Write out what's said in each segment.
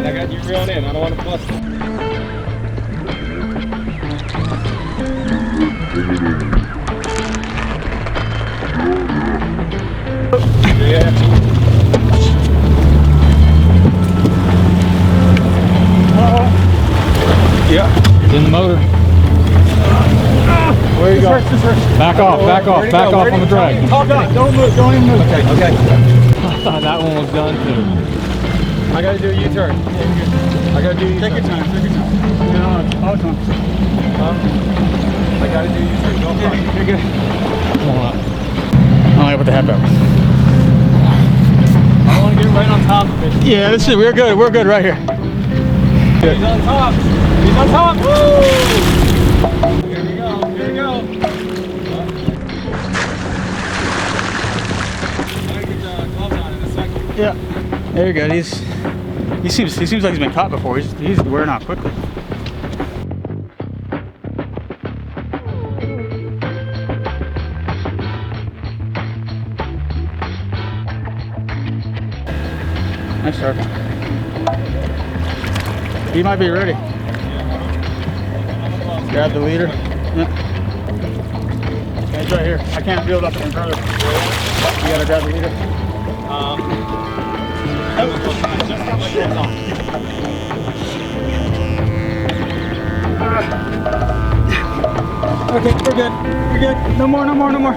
I got you reeled in. I don't want to bust it. Yeah. Yeah. It's in the motor. Where you go? Back off on the drag. Don't move, don't even move. Okay, okay. I thought that one was done too. I gotta do a U-turn. I gotta do a U-turn. Take your time, take your time. No, all the time. I gotta do a U-turn. Go for it. You're good. Come on up. I don't like what the head up. I want to get right on top of it. Yeah, this is, we're good right here. He's on top. He's on top. Woo! Here we go. Here we go. I'm gonna get the gloves on in a second. Yeah, there you go. He seems like he's been caught before. He's wearing out quickly. Nice start. He might be ready. Grab the leader. Yeah. He's right here. I can't build up any further. You gotta grab the leader. Okay, we're good. We're good. No more, no more, no more.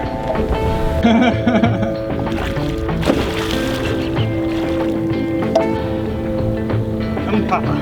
Come on, Papa.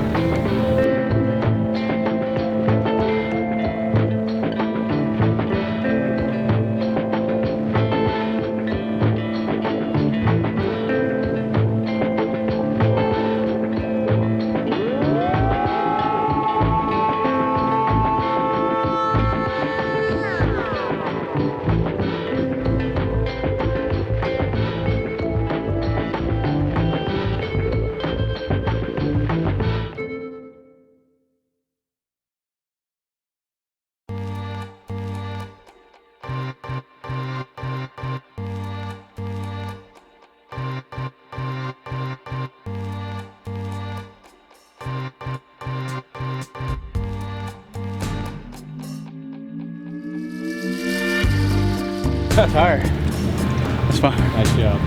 Tired. It's fine. Nice job.